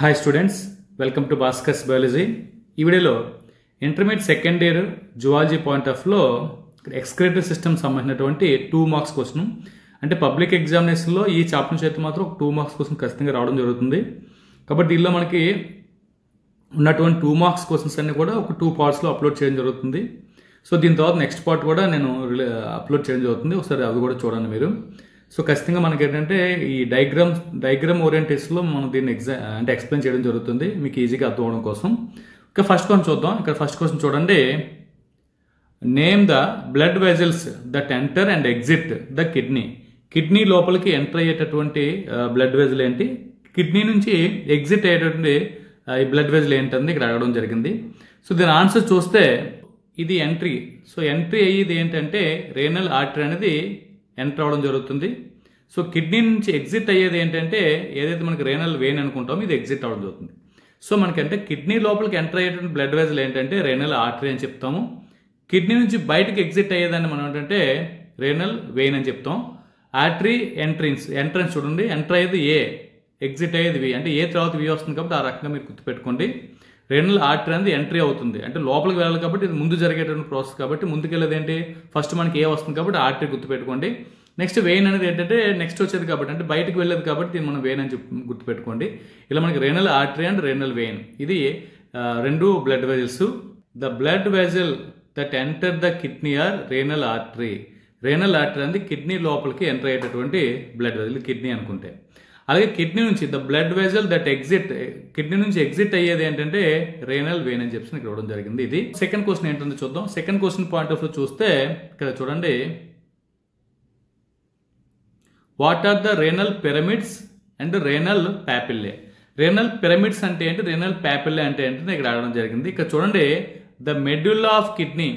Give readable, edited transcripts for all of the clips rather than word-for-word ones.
Hi students, welcome to Bhaskar's biology. ఈ వీడియోలో intermediate second year zoology point of లో excretory system సంబంధించినటువంటి 2 marks question, అంటే పబ్లిక్ ఎగ్జామినేషన్లో ఈ చాప్టర్ నుంచి అయితే మాత్రం 2 మార్క్స్ క్వశ్చన్ ఖచ్చితంగా రావడం జరుగుతుంది. కాబట్టి దీనిలో మనకి ఉన్నటువంటి 2 మార్క్స్ క్వశ్చన్స్ అన్ని కూడా ఒక 2 పార్ట్స్లో అప్లోడ్ చేయడం జరుగుతుంది. సో దీని తర్వాత నెక్స్ట్ పార్ట్ కూడా నేను అప్లోడ్ చేయడం జరుగుతుంది. ఒకసారి అవి కూడా చూడండి మీరు. సో ఖచ్చితంగా మనకి ఏంటంటే ఈ డయాగ్రామ్ ఓరియంటేషన్లో మనం దీన్ని ఎక్స్ప్లెయిన్ చేయడం జరుగుతుంది మీకు ఈజీగా అర్థం అవడం కోసం. ఇక ఫస్ట్ క్వశ్చన్ చూద్దాం. ఇక్కడ ఫస్ట్ క్వశ్చన్ చూడండి. Name the blood vessels that enter and exit the kidney. Kidney లోపలికి ఎంటర్ అయ్యేటటువంటి బ్లడ్ వెజల్ ఏంటి, కిడ్నీ నుంచి ఎగ్జిట్ అయ్యేటటువంటి ఈ బ్లడ్ వెజల్ ఏంటంది ఇక్కడ అడగడం జరిగింది. సో దీని ఆన్సర్ చూస్తే ఇది ఎంట్రీ. సో ఎంట్రీ అయ్యేది ఏంటంటే రేనల్ ఆర్టరీ అనేది ఎంటర్ అవడం జరుగుతుంది. సో కిడ్నీ నుంచి ఎగ్జిట్ అయ్యేది ఏంటంటే ఏదైతే మనకి రేనల్ వెయిన్ అనుకుంటామో ఇది ఎగ్జిట్ అవడం జరుగుతుంది. సో మనకంటే కిడ్నీ లోపలికి ఎంటర్ అయ్యేటువంటి బ్లడ్ వెజల్ ఏంటంటే రేనల్ ఆర్టరీ అని చెప్తాము. కిడ్నీ నుంచి బయటకు ఎగ్జిట్ అయ్యేదాన్ని మనం ఏంటంటే రేనల్ వెయిన్ అని చెప్తాం. ఆర్టరీ ఎంట్రన్స్ చూడండి, ఎంటర్ అయ్యేది ఏ, ఎగ్జిట్ అయ్యేది వి, అంటే ఏ తర్వాత వి వస్తుంది కాబట్టి ఆ రకంగా మీరు గుర్తుపెట్టుకోండి. రేనల్ ఆర్టరీ అనేది ఎంట్రీ అవుతుంది, అంటే లోపలికి వెళ్ళాలి కాబట్టి ఇది ముందు జరిగేటువంటి ప్రాసెస్ కాబట్టి ముందుకు వెళ్ళేది ఏంటి, ఫస్ట్ మనకి ఏ వస్తుంది కాబట్టి ఆర్టరీ గుర్తుపెట్టుకోండి. నెక్స్ట్ వెయిన్ అనేది ఏంటంటే నెక్స్ట్ వచ్చేది కాబట్టి అంటే బయటకు వెళ్ళేది కాబట్టి దీన్ని మనం వెయిన్ అని గుర్తుపెట్టుకోండి. ఇలా మనకి renal artery and renal vein ఇది రెండు blood vessels. The blood vessel that enter the kidney are renal artery. Renal artery అనేది కిడ్నీ లోపలికి ఎంటర్ అయ్యేటటువంటి బ్లడ్ వెజల్, కిడ్నీ అనుకుంటే. అలాగే కిడ్నీ నుంచి the blood vessel that exit, kidney నుంచి exit అయ్యేది ఏంటంటే రేనల్ వెయిన్ అని చెప్పి ఇక్కడ ఇవ్వడం జరిగింది. ఇది సెకండ్ క్వశ్చన్ ఏంటంటే చూద్దాం. Second question point of view చూస్తే ఇక్కడ చూడండి. What are the renal pyramids and renal papillae. Renal pyramids అంటే ఏంటి, రేనల్ ప్యాపిల్లే అంటే ఏంటంటే ఇక్కడ అడగడం జరిగింది. ఇక్కడ చూడండి ద మెడ్యుల్లా ఆఫ్ కిడ్నీ.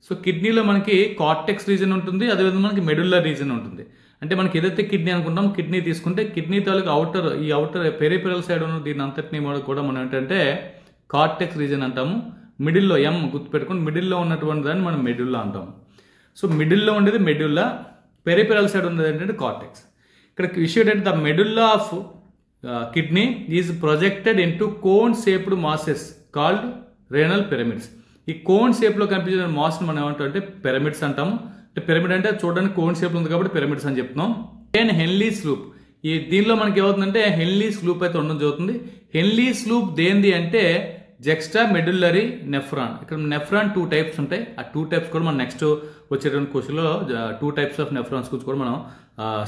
సో కిడ్నీలో మనకి కార్టెక్స్ రీజన్ ఉంటుంది, అదేవిధంగా మనకి మెడుల్లా రీజన్ ఉంటుంది. అంటే మనకి ఏదైతే కిడ్నీ అనుకుంటాం, కిడ్నీ తీసుకుంటే కిడ్నీ తాలూకు అవుటర్ పెరిఫెరల్ సైడ్ ఉన్న దీని అంతటినీ కూడా మనం ఏంటంటే కార్టెక్స్ రీజన్ అంటాము. మిడిల్లో ఎం గుర్తుపెట్టుకుని మిడిల్లో ఉన్నటువంటి దాన్ని మనం మెడుల్లా అంటాము. సో మిడిల్లో ఉండేది మెడ్యుల్లా, పెరిఫెరల్ సైడ్ ఉన్నది ఏంటంటే కార్టెక్స్. ఇక్కడ విషయం ఏంటంటే the medulla of kidney is projected into cone shaped masses called renal pyramids. ఈ కోన్ షేప్లో కనిపించిన మాస్ని మనం ఏమంటామంటే పిరమిడ్స్ అంటాము. పిరమిడ్ అంటే చూడడానికి కోన్ షేప్ ఉంది కాబట్టి పిరమిడ్స్ అని చెప్తున్నాం. అండ్ హెన్లీస్ లూప్, ఈ దీనిలో మనకి ఏమవుతుందంటే హెన్లీస్ లూప్ అయితే ఉండడం జరుగుతుంది. హెన్లీస్ లూప్ దేంది అంటే జెక్స్ట్రా మెడుల్లరీ నెఫ్రాన్. ఇక్కడ నెఫ్రాన్ 2 టైప్స్ ఉంటాయి. ఆ 2 టైప్స్ కూడా మనం నెక్స్ట్ వచ్చేటువంటి క్వశ్చన్లో 2 టైప్స్ ఆఫ్ నెఫ్రాన్స్ గురించి కూడా మనం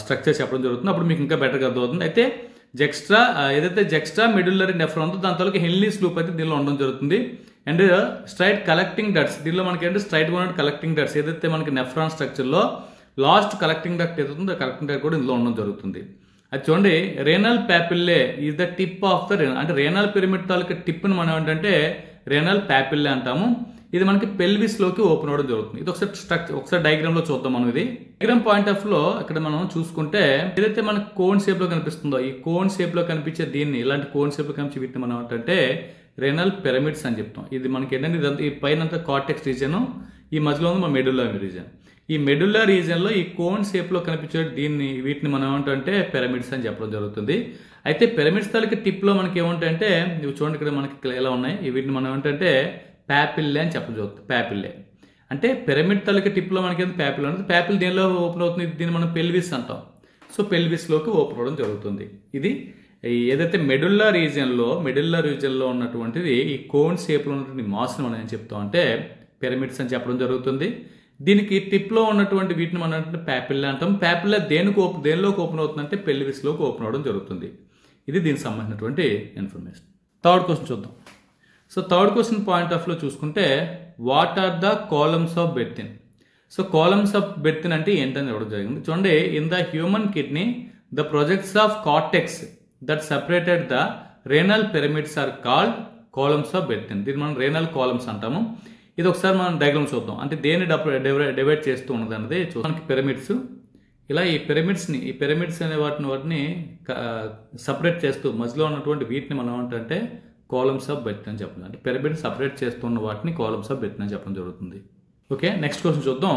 స్ట్రక్చర్ చెప్పడం జరుగుతుంది. అప్పుడు మీకు ఇంకా బెటర్గా అర్థమవుతుంది. అయితే ఏదైతే జెక్స్ట్రా మెడుల్లరీ నెఫ్రాన్ ఉందో దాని తాలూకు హెన్లీస్ లూప్ అయితే దీనిలో ఉండడం జరుగుతుంది. అండ్ స్ట్రైట్ కలెక్టింగ్ డట్స్, దీనిలో మనకి ఏంటంటే స్ట్రైట్ గా ఉన్న కలెక్టింగ్ డట్స్ ఏదైతే మనకి నెఫ్రాన్ స్ట్రక్చర్లో లాస్ట్ కలెక్టింగ్ డక్ట్ ఏదైతుందో కలెక్టింగ్ డక్ట్ కూడా ఇందులో ఉండడం జరుగుతుంది. అది చూడండి, renal papillae is the tip of the renal, అంటే రేనల్ పిరమిడ్ తాలూకు టిప్ని మనం ఏంటంటే రేనల్ ప్యాపిల్లే అంటాము. ఇది మనకి పెల్విస్ లోకి ఓపెన్ అవ్వడం జరుగుతుంది. ఇది ఒకసారి డయాగ్రామ్ లో చూద్దాం మనం. ఇది డయాగ్రామ్ పాయింట్ ఆఫ్ లో ఇక్కడ మనం చూసుకుంటే ఏదైతే మనకి కోన్ షేప్ లో కనిపిస్తుందో ఈ కోన్ షేప్ లో కనిపించే దీన్ని, ఇలాంటి కోన్ షేప్ లో కనిపించే వీటిని మనం ఏంటంటే రేనల్ పిరమిడ్స్ అని చెప్తాం. ఇది మనకి ఏంటంటే ఇదంతా ఈ పైన కార్టెక్స్ రీజన్, ఈ మధ్యలో ఉంది మన మెడుల్లా రీజన్. ఈ మెడుల్లా రీజన్ లో ఈ కోన్ షేప్ లో కనిపించే వీటిని మనం ఏమంటే పిరమిడ్స్ అని చెప్పడం జరుగుతుంది. అయితే పిరమిడ్స్ తాలూకు టిప్ లో మనకి ఏమంటాయంటే ఇవి చూడండి, ఇక్కడ మనకి ఎలా ఉన్నాయి, వీటిని మనం ఏంటంటే ప్యాపిల్లే అని చెప్పడం జరుగుతుంది. ప్యాపిల్లే అంటే పిరమిడ్ తాలూకు టిప్ లో మనకి ప్యాపిల్ ఉంటుంది. ప్యాపిల్ దేనిలో ఓపెన్ అవుతుంది, దీన్ని మనం పెల్విస్ అంటాం. సో పెల్విస్ లోకి ఓపెన్ అవ్వడం జరుగుతుంది. ఇది ఏదైతే మెడుల్లా రీజియన్లో ఉన్నటువంటిది ఈ కోన్ షేప్లో ఉన్నటువంటి మాస్ని మనం ఏం చెప్తాం అంటే పిరమిడ్స్ అని చెప్పడం జరుగుతుంది. దీనికి టిప్లో ఉన్నటువంటి వీటిని మనం అంటే ప్యాపిల్లా అంటాం. ప్యాపిల్లా దేనిలోకి ఓపెన్ అవుతుందంటే పెల్విస్లోకి ఓపెన్ అవ్వడం జరుగుతుంది. ఇది దీనికి సంబంధించినటువంటి ఇన్ఫర్మేషన్. థర్డ్ క్వశ్చన్ చూద్దాం. So third question point of లో చూసుకుంటే what are the columns of Bertin. So columns of Bertin అంటే ఏంటని ఇవ్వడం జరిగింది. చూడండి, in the human kidney the projects of cortex that separated the renal pyramids are called columns of Bertin. దీన్ని మనం renal columns అంటాము. ఇది ఒకసారి మనం డయాగ్రామ్ చూద్దాం. అంటే దేన్ని డివైడ్ చేస్తూ ఉన్నది అనేది మనకి పిరమిడ్స్, ఇలా ఈ పిరమిడ్స్ అనే వాటిని సపరేట్ చేస్తూ మధ్యలో ఉన్నటువంటి వీటిని మనం ఏంటంటే కాలమ్స్ ఆఫ్ బెర్తిన్ అని చెప్పాలి. అంటే పిరమిడ్ సపరేట్ చేస్తున్న వాటిని కాలమ్స్ ఆఫ్ బెర్తిన్ అని చెప్పడం జరుగుతుంది. ఓకే, నెక్స్ట్ క్వశ్చన్ చూద్దాం.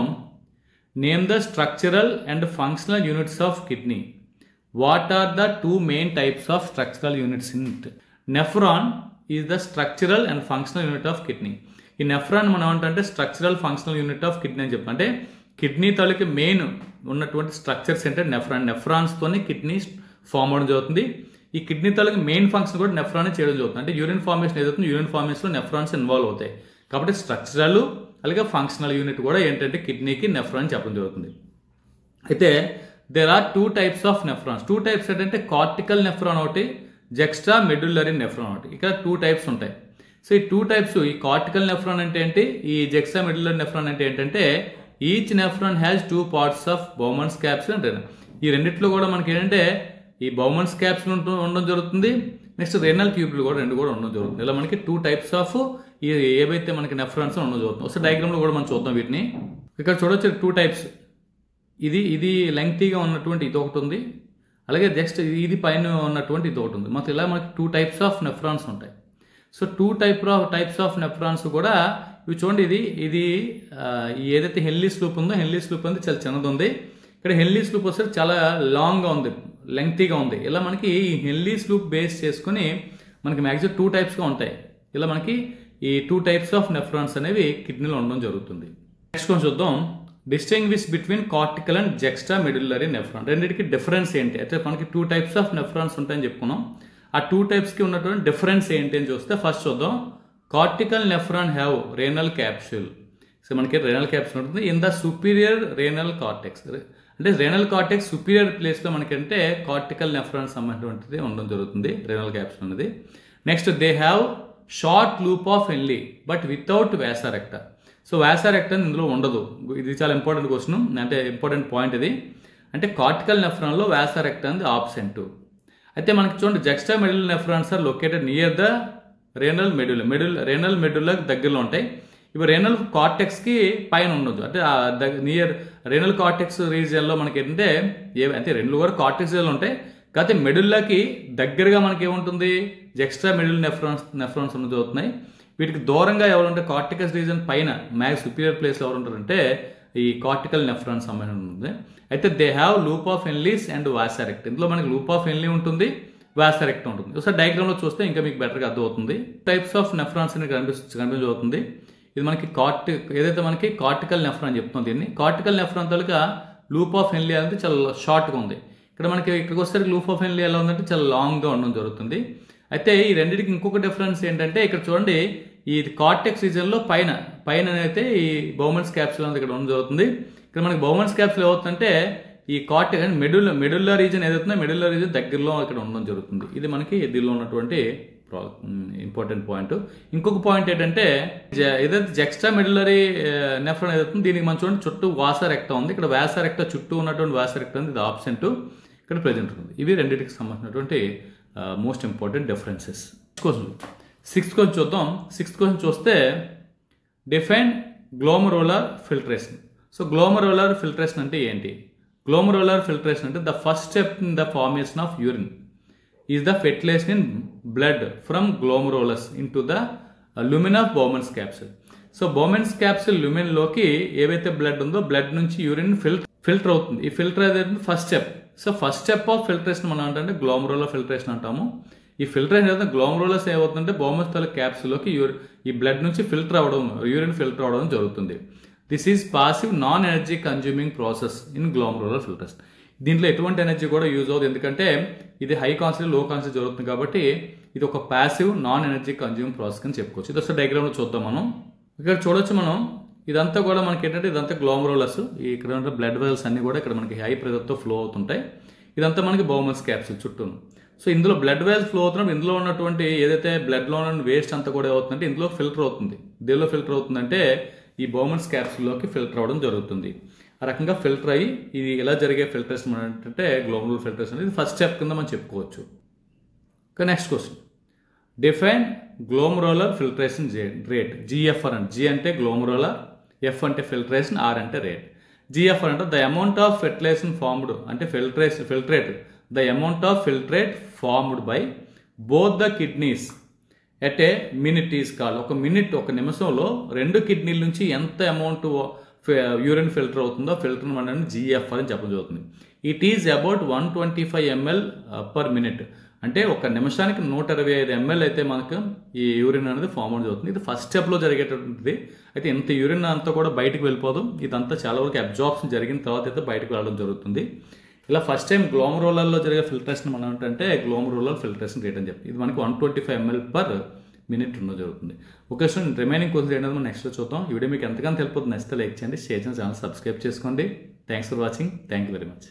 Name the structural and functional units of kidney. What are the 2 main types of structural units in it? Nephron is the structural and functional unit of kidney. ఈ nephron మనం ఏంటంటే structural functional unit of kidney అని చెప్పాం. అంటే kidney తాలూకి main ఉన్నటువంటి structures అంటే నెఫ్రాన్స్తోనే కిడ్నీ ఫామ్ అవడం జరుగుతుంది. ఈ కిడ్నీ తాలూకి మెయిన్ ఫంక్షన్ కూడా నెఫ్రాన్ చేయడం జరుగుతుంది. అంటే యూరిన్ ఫార్మేషన్ ఏదవుతుంది, యూరిన్ ఫార్మేషన్లో నెఫ్రాన్స్ ఇన్వాల్వ్ అవుతాయి. కాబట్టి స్ట్రక్చరల్ అలాగే ఫంక్షనల్ యూనిట్ కూడా ఏంటంటే కిడ్నీకి నెఫ్రాన్ చెప్పడం జరుగుతుంది. అయితే there are 2 types of nephrons. 2 types ఏంటంటే కార్టికల్ నెఫ్రాన్ ఒకటి, జెక్స్ట్రా మెడ్యులరీ నెఫ్రాన్ ఒకటి. ఇక్కడ 2 types ఉంటాయి. సో ఈ 2 types, ఈ కార్టికల్ నెఫ్రాన్ అంటే ఏంటి, ఈ జెక్స్ట్రా మెడ్యులరీ నెఫ్రాన్ అంటే ఏంటంటే each nephron has 2 parts of Bowman's capsule and renal. ఈ రెండిట్లో కూడా మనకి ఏంటంటే ఈ బౌమన్స్ క్యాప్సుల్ ఉండడం జరుగుతుంది, నెక్స్ట్ రెనల్ ట్యూబ్లు కూడా రెండు కూడా ఉండడం జరుగుతుంది. ఇలా మనకి 2 types ఆఫ్ ఈ ఏవైతే మనకి నెఫ్రాన్స్ ఉండడం జరుగుతుంది. ఒకసారి డయాగ్రామ్లో కూడా మనం చూద్దాం వీటిని. ఇక్కడ చూడొచ్చు 2 types. ఇది లెంగ్తీగా ఉన్నటువంటి ఇది ఒకటి ఉంది, అలాగే జస్ట్ ఇది పైన ఉన్నటువంటి ఇది ఒకటి ఉంది. మొత్తం ఇలా మనకి 2 types ఆఫ్ నెఫ్రాన్స్ ఉంటాయి. సో 2 types ఆఫ్ నెఫ్రాన్స్ కూడా ఇవి చూడండి. ఇది ఏదైతే హెన్లీస్ లూప్ ఉందో, హెన్లీస్ లూప్ అనేది చాలా చిన్నది ఉంది. ఇక్కడ హెన్లీస్ లూప్ వస్తే చాలా లాంగ్గా ఉంది, లెంగ్తీగా ఉంది. ఇలా మనకి ఈ హెన్లీస్ లూప్ బేస్ చేసుకుని మనకి మ్యాక్సిమం 2 typesగా ఉంటాయి. ఇలా మనకి ఈ 2 types ఆఫ్ నెఫ్రాన్స్ అనేవి కిడ్నీలో ఉండడం జరుగుతుంది. నెక్స్ట్ కొంచెం చూద్దాం, distinguish between cortical and juxta medullary nephron. రెండింటికి డిఫరెన్స్ ఏంటి అయితే మనకి 2 types ఆఫ్ నెఫ్రాన్స్ ఉంటాయని చెప్పుకున్నాం. ఆ 2 typesకి ఉన్నటువంటి డిఫరెన్స్ ఏంటి అని చూస్తే ఫస్ట్ చూద్దాం. Cortical nephron have renal capsule. So మనకి రేనల్ క్యాప్సూల్ ఉంటుంది in the superior renal cortex. అంటే రేనల్ కార్టెక్స్ సుపీరియర్ ప్లేస్లో మనకంటే కార్టికల్ నెఫ్రాన్ సంబంధించినటువంటిది ఉండడం జరుగుతుంది రేనల్ క్యాప్సూల్ అనేది. Next they have short loop of Henle but without vasa recta. So vasa recta ఇందులో ఉండదు. ఇది చాలా ఇంపార్టెంట్ క్వశ్చన్, అంటే ఇంపార్టెంట్ పాయింట్ ఇది. అంటే కార్టికల్ నెఫ్రాన్లో వాసారెక్టా అనేది ఆబ్సెంట్. అయితే మనకి చూడండి juxta medullary nephrons are located near the renal renal medullary దగ్గరలో ఉంటాయి. ఇవి రేనల్ కార్టెక్స్కి పైన ఉండదు. అంటే నియర్ రేనల్ కార్టెక్స్ రీజియన్లో మనకి ఏంటంటే అంటే రెండు కూడా కార్టెక్స్ రీజియన్లో ఉంటాయి. కాకపోతే మెడుల్లాకి దగ్గరగా మనకి ఏముంటుంది, జెక్స్ట్రా మెడ్యులర్ నెఫ్రాన్స్ ఉన్నది అవుతున్నాయి. వీటికి దూరంగా ఎవరుంటే కార్టికల్ రీజన్ పైన మ్యాక్స్ సుపీరియర్ ప్లేస్లో ఎవరు ఉంటారంటే ఈ కార్టికల్ నెఫ్రాన్ సంబంధం ఉంటుంది. అయితే they have loop of Henle's and vasa recta. ఇందులో మనకి లూప్ ఆఫ్ హెన్లీ ఉంటుంది, వాసారెక్ట్ ఉంటుంది. ఒకసారి డయాగ్రామ్లో చూస్తే ఇంకా మీకు బెటర్గా అర్థమవుతుంది. టైప్స్ ఆఫ్ నెఫ్రాన్స్ అని కనిపించబోతుంది. ఇది మనకి ఏదైతే మనకి కార్టికల్ నెఫ్రాన్ చెప్తుంది, దీన్ని cortical nephron taluka loop of హెన్లీ అనేది చాలా షార్ట్గా ఉంది. ఇక్కడికి వస్తే లూప్ ఆఫ్ హెన్లీ ఎలా ఉందంటే చాలా లాంగ్గా ఉండడం జరుగుతుంది. అయితే ఈ రెండింటికి ఇంకొక డిఫరెన్స్ ఏంటంటే ఇక్కడ చూడండి ఈ కార్టెక్స్ రీజన్లో పైన అయితే ఈ బౌమన్స్ క్యాప్సూల్ అనేది ఇక్కడ ఉండడం జరుగుతుంది. ఇక్కడ మనకి బౌమన్స్ క్యాప్సూల్ ఏమవుతుందంటే ఈ కార్టెక్స్ మెడుల్లా రీజన్ ఏదైతుందో మెడుల్లా రీజన్ దగ్గరలో ఇక్కడ ఉండడం జరుగుతుంది. ఇది మనకి దీనిలో ఉన్నటువంటి ఇంపార్టెంట్ పాయింట్. ఇంకొక పాయింట్ ఏంటంటే ఏదైతే జెక్స్ట్రా మెడ్యులరీ నెఫ్రాన్ ఏదైతుందో దీనికి మనం చూడండి చుట్టూ వాసారెక్టా ఉంది. ఇక్కడ వాసారెక్టా చుట్టూ ఉన్నటువంటి వాసారెక్టా అనేది ఇది ఆబ్సెంట్ ఇక్కడ ప్రెజెంట్ ఉంది. ఇవి రెండింటికి సంబంధించినటువంటి most important differences. Sixth question చూద్దాం. సిక్స్త్ క్వశ్చన్ చూస్తే define glomerular filtration. So glomerular filtration అంటే ఏంటి? గ్లోమరులర్ ఫిల్ట్రేషన్ అంటే the first step in the formation of urine is the fertilization in blood from glomerulus into the lumen of Bowman's capsule. So Bowman's capsule లుమెన్లోకి ఏవైతే blood ఉందో blood నుంచి urine filter అవుతుంది. ఈ filter అనేది first step. So first step of filtration మనం అంటే glomerular filtration అంటాము. ఈ ఫిల్టరేషన్ ఏదైతే గ్లోమరులస్ ఏమవుతుందంటే బౌమన్స్ తాలూకా క్యాప్సూల్లోకి ఈ బ్లడ్ నుంచి యూరిన్ ఫిల్టర్ అవడం జరుగుతుంది. This is passive non energy consuming process in glomerular filtration. దీంట్లో ఎటువంటి ఎనర్జీ కూడా యూజ్ అవుతుంది, ఎందుకంటే ఇది హై కాన్సెంట్రేషన్ లో కాన్సెంట్రేషన్ జరుగుతుంది కాబట్టి ఇది ఒక passive non energy consuming process అని చెప్పుకోవచ్చు. ఇది వస్తే డయాగ్రామ్లో చూద్దాం మనం. ఇక్కడ చూడొచ్చు మనం ఇదంతా కూడా మనకి ఏంటంటే ఇదంతా గ్లోమరులస్, ఇక్కడ ఉన్న బ్లడ్ వెల్స్ అన్ని కూడా ఇక్కడ మనకి హై ప్రెజర్తో ఫ్లో అవుతుంటాయి. ఇదంతా మనకి బౌమన్స్ క్యాప్సూల్ చుట్టూను. సో ఇందులో బ్లడ్ వెల్స్ ఫ్లో అవుతున్నప్పుడు ఇందులో ఉన్నటువంటి ఏదైతే బ్లడ్లో ఉన్న వేస్ట్ అంతా కూడా అవుతుందంటే ఇందులో ఫిల్టర్ అవుతుంది. దేనిలో ఫిల్టర్ అవుతుందంటే ఈ బౌమన్స్ క్యాప్సూల్లోకి ఫిల్టర్ అవడం జరుగుతుంది. ఆ రకంగా ఫిల్టర్ అయ్యి ఇది ఎలా జరిగే ఫిల్టరేషన్ అంటే గ్లోమరులర్ ఫిల్టరేషన్ అనేది ఫస్ట్ స్టెప్ కింద మనం చెప్పుకోవచ్చు. Next question, define glomerular filtration rate. GFR అంటే జి అంటే గ్లోమరులర్, ఎఫ్ అంటే ఫిల్టరేషన్, ఆర్ అంటే రేట్. జిఎఫ్ఆర్ అంటే the amount of fertilization formed అంటే filtrate the amount of filtrate formed by both the kidneys at a minute is called. ఒక నిమిషంలో రెండు కిడ్నీల నుంచి ఎంత అమౌంట్ యూరిన్ ఫిల్టర్ అవుతుందో ఫిల్టర్ అనేది జిఎఫ్ఆర్ అని చెప్పడం జరుగుతుంది. It is about 125 ml per minute. అంటే ఒక నిమిషానికి 125 ml అయితే మనకు ఈ యూరిన్ అనేది ఫామ్ అవడం జరుగుతుంది. ఇది ఫస్ట్ స్టెప్లో జరిగేటటువంటిది. అయితే ఇంత యూరిన్ అంతా కూడా బయటకు వెళ్ళిపోదు. ఇదంతా చాలా వరకు అబ్జార్ప్షన్ జరిగిన తర్వాత అయితే బయటకు వెళ్ళడం జరుగుతుంది. ఇలా ఫస్ట్ టైం గ్లోమరూలర్లో జరిగే ఫిల్టరేషన్ మనం ఏంటంటే గ్లోమరూలర్ ఫిల్టరేషన్ రేట్ అని చెప్పి ఇది మనకి 125 ml per minute ఉండడం జరుగుతుంది. ఓకే స్టూడెంట్, రిమైనింగ్ క్వశ్చన్ ఏంటంటే మనం నెక్స్ట్ చూద్దాం. ఈ వీడియో మీకు ఎంతగానో తెలుపుతుంది, నెక్స్ట్ లైక్ చేయండి, షేర్ చేయండి, ఛానల్ సబ్స్క్రైబ్ చేసుకోండి. Thanks for watching. Thank you very much.